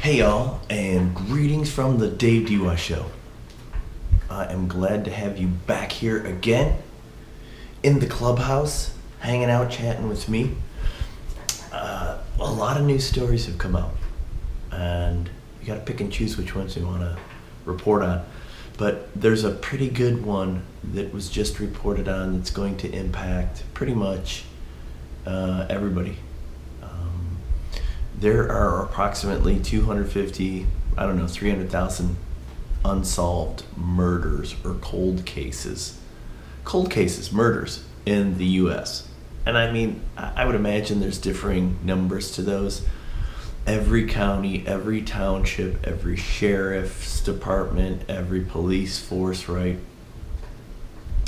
Hey y'all, and greetings from the Dave DUI Show. I am glad to have you back here again in the clubhouse, hanging out, chatting with me. A lot of news stories have come out, and you gotta pick and choose which ones you wanna report on. But there's a pretty good one that was just reported on that's going to impact pretty much everybody. There are approximately 250, 300,000 unsolved murders or cold cases, murders in the U.S. And I mean, I would imagine there's differing numbers to those. Every county, every township, every sheriff's department, every police force, right,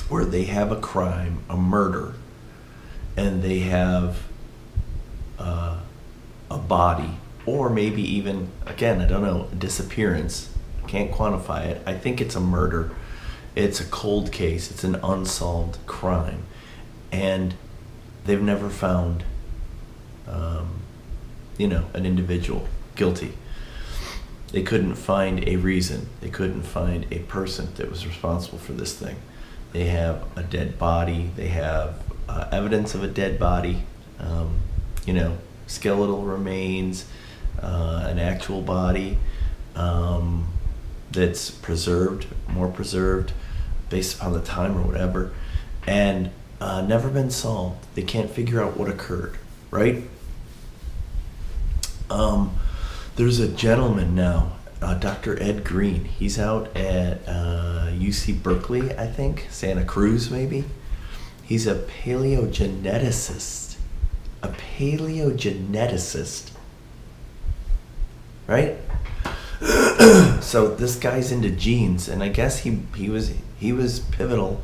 where they have a crime, a murder, and they have a body, or maybe even, again, I don't know, a disappearance. I can't quantify it. I think it's a murder. It's a cold case. It's an unsolved crime. And they've never found, an individual guilty. They couldn't find a reason. They couldn't find a person that was responsible for this thing. They have a dead body. They have evidence of a dead body, skeletal remains, an actual body that's more preserved based upon the time or whatever, and never been solved. They can't figure out what occurred, right? There's a gentleman now, Dr. Ed Green. He's out at UC Berkeley, I think, Santa Cruz maybe. He's a paleogeneticist. Right? So this guy's into genes, and I guess he was pivotal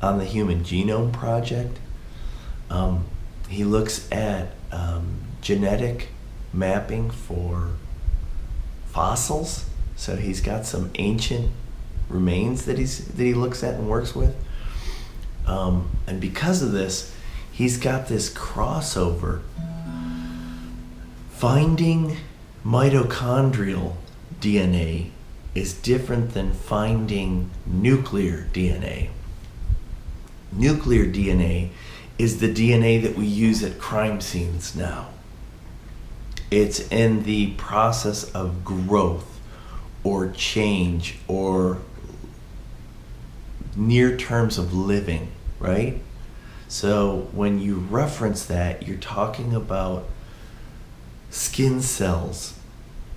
on the Human Genome Project. He looks at genetic mapping for fossils. So he's got some ancient remains that he looks at and works with. And because of this, he's got this crossover. Finding mitochondrial DNA is different than finding nuclear DNA. Nuclear DNA is the DNA that we use at crime scenes now. It's in the process of growth or change or near terms of living, right? So when you reference that, you're talking about skin cells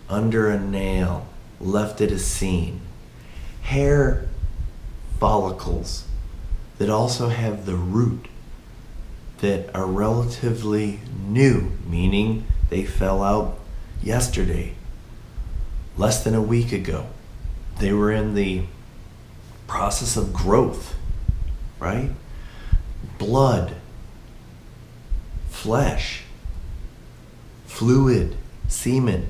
under a nail left at a scene, hair follicles that also have the root that are relatively new, meaning they fell out yesterday, less than a week ago. They were in the process of growth, right? Blood, flesh, fluid, semen,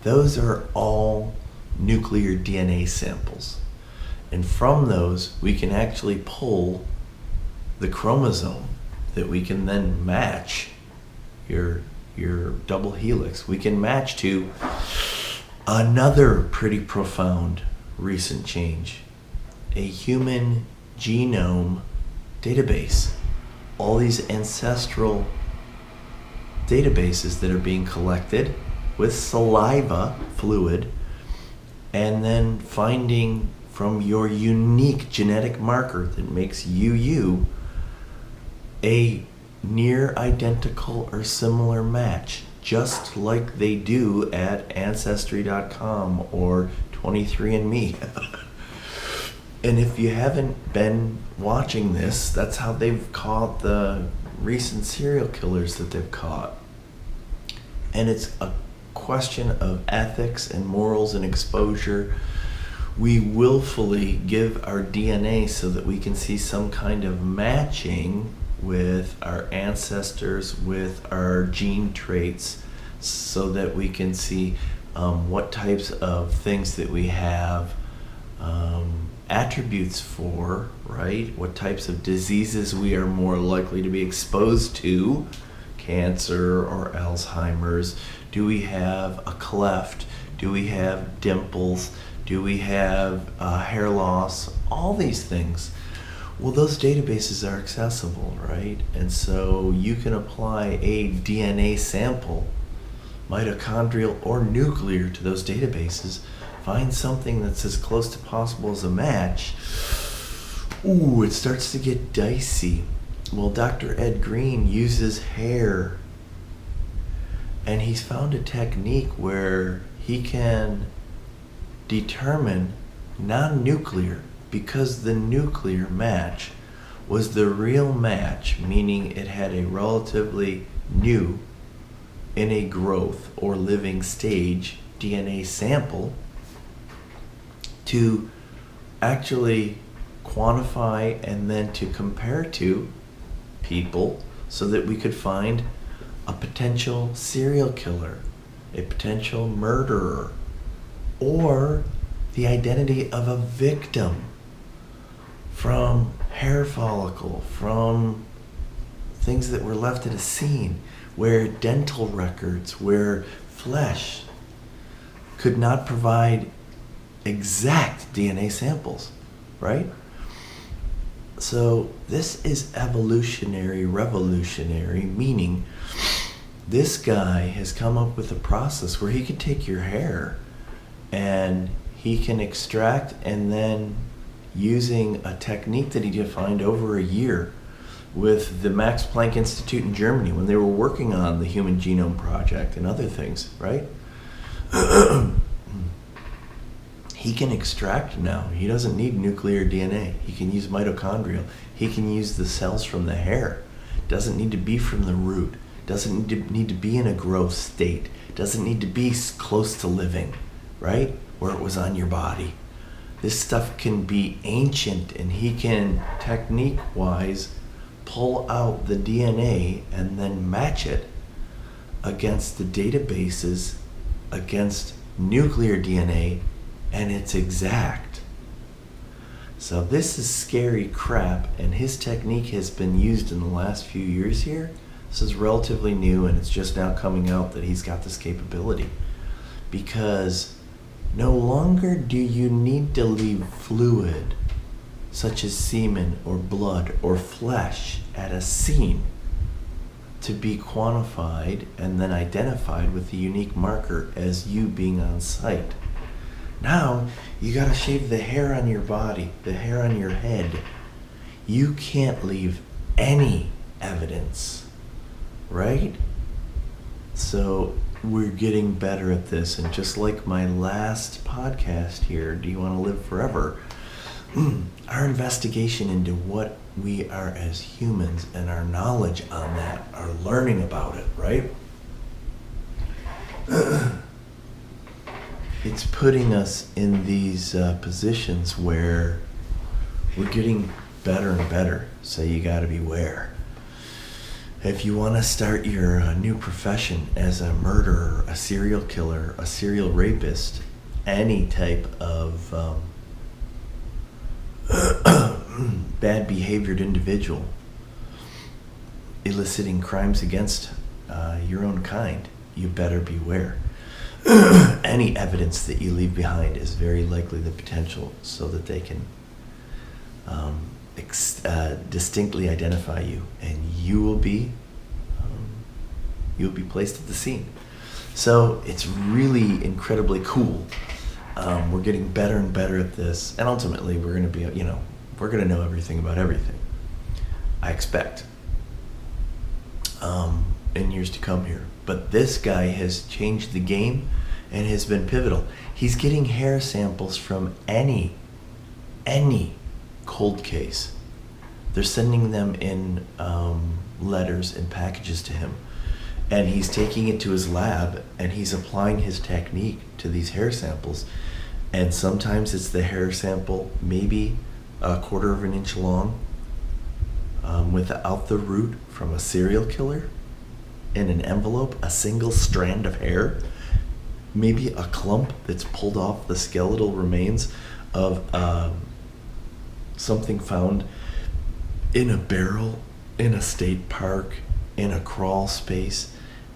those are all nuclear DNA samples. And from those, we can actually pull the chromosome that we can then match your double helix. We can match to another pretty profound recent change, a human genome database. All these ancestral databases that are being collected with saliva fluid, and then finding from your unique genetic marker that makes you a near identical or similar match, just like they do at Ancestry.com or 23andMe. And if you haven't been watching this, that's how they've caught the recent serial killers that they've caught. And it's a question of ethics and morals and exposure. We willfully give our DNA so that we can see some kind of matching with our ancestors, with our gene traits, so that we can see what types of things that we have attributes for, right? What types of diseases we are more likely to be exposed to. cancer or Alzheimer's? Do we have a cleft? Do we have dimples? Do we have hair loss? All these things. Well, those databases are accessible, right? And so you can apply a DNA sample, mitochondrial or nuclear, to those databases, find something that's as close to possible as a match. Ooh, it starts to get dicey. Well, Dr. Ed Green uses hair, and he's found a technique where he can determine non-nuclear, because the nuclear match was the real match, meaning it had a relatively new, in a growth or living stage, DNA sample to actually quantify and then to compare to people so that we could find a potential serial killer, a potential murderer, or the identity of a victim from hair follicle, from things that were left at a scene, where dental records, where flesh could not provide exact DNA samples, right? So this is evolutionary, revolutionary, meaning this guy has come up with a process where he can take your hair and he can extract, and then using a technique that he defined over a year with the Max Planck Institute in Germany when they were working on the Human Genome Project and other things, right? He can extract now. He doesn't need nuclear DNA. He can use mitochondrial. He can use the cells from the hair. Doesn't need to be from the root. Doesn't need to be in a growth state. Doesn't need to be close to living, right? Where it was on your body. This stuff can be ancient, and he can, technique-wise, pull out the DNA and then match it against the databases, against nuclear DNA, and it's exact. So this is scary crap, and his technique has been used in the last few years here. This is relatively new, and it's just now coming out that he's got this capability. Because no longer do you need to leave fluid, such as semen or blood or flesh, at a scene to be quantified and then identified with the unique marker as you being on site. Now, you gotta shave the hair on your body, the hair on your head. You can't leave any evidence, right? So we're getting better at this, and just like my last podcast here, Do You Want to Live Forever? Our investigation into what we are as humans and our knowledge on that, our learning about it, right? It's putting us in these positions where we're getting better and better, so you gotta beware. If you want to start your new profession as a murderer, a serial killer, a serial rapist, any type of bad behaviored individual, eliciting crimes against your own kind, you better beware. Any evidence that you leave behind is very likely the potential so that they can distinctly identify you, and you'll be placed at the scene. So it's really incredibly cool. We're getting better and better at this, and ultimately we're going to be, we're going to know everything about everything, I expect, in years to come here. But this guy has changed the game and has been pivotal. He's getting hair samples from any cold case. They're sending them in letters and packages to him, and he's taking it to his lab and he's applying his technique to these hair samples. And sometimes it's the hair sample maybe a quarter of an inch long, without the root, from a serial killer, in an envelope, a single strand of hair, maybe a clump that's pulled off the skeletal remains of something found in a barrel in a state park in a crawl space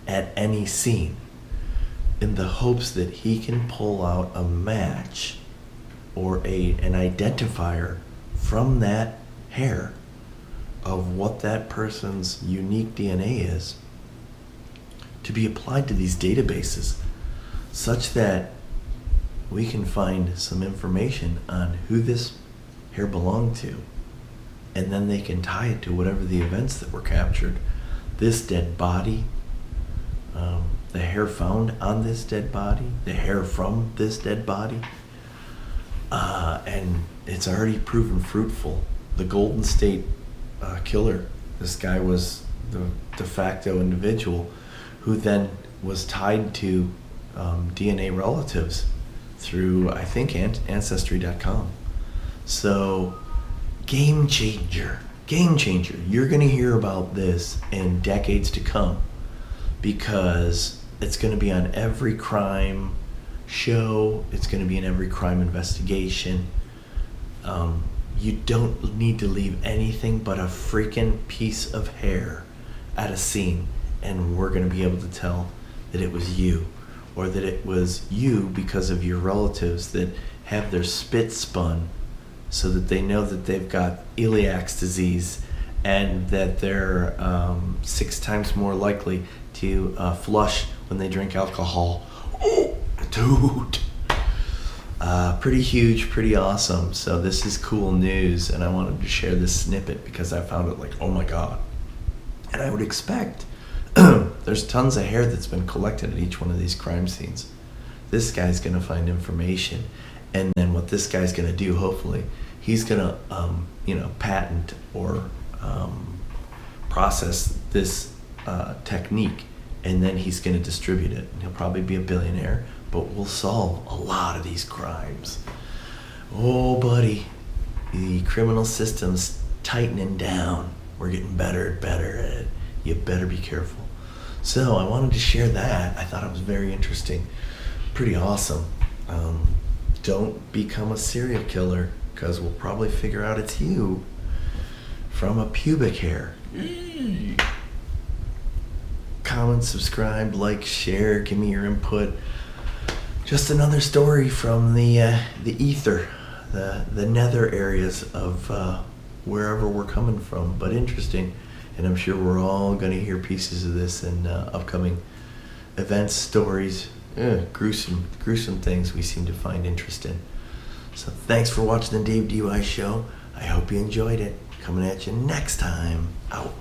at any scene in the hopes that he can pull out a match or an identifier from that hair of what that person's unique DNA is, to be applied to these databases such that we can find some information on who this hair belonged to, and then they can tie it to whatever the events that were captured. This dead body, the hair found on this dead body, the hair from this dead body, and it's already proven fruitful. The Golden State Killer, this guy was the de facto individual who then was tied to DNA relatives through, I think, Ancestry.com. So, game changer. You're going to hear about this in decades to come, because it's going to be on every crime show. It's going to be in every crime investigation. You don't need to leave anything but a freaking piece of hair at a scene, and we're going to be able to tell that it was you, or that it was you because of your relatives that have their spit spun so that they know that they've got celiac disease, and that they're 6 times more likely to flush when they drink alcohol. Oh, dude. Pretty huge, pretty awesome. So this is cool news, and I wanted to share this snippet because I found it like, oh my God. And I would expect there's tons of hair that's been collected at each one of these crime scenes. This guy's going to find information, and then what this guy's going to do, hopefully, he's going to patent or process this technique, and then he's going to distribute it. He'll probably be a billionaire, but we'll solve a lot of these crimes. Oh, buddy, the criminal system's tightening down. We're getting better and better at it. You better be careful. So I wanted to share that. I thought it was very interesting. Pretty awesome. Don't become a serial killer, because we'll probably figure out it's you from a pubic hair. Comment, subscribe, like, share, give me your input. Just another story from the ether, the nether areas of wherever we're coming from, but interesting. And I'm sure we're all going to hear pieces of this in upcoming events, stories, gruesome things we seem to find interest in. So thanks for watching the Dave DUI Show. I hope you enjoyed it. Coming at you next time. Out.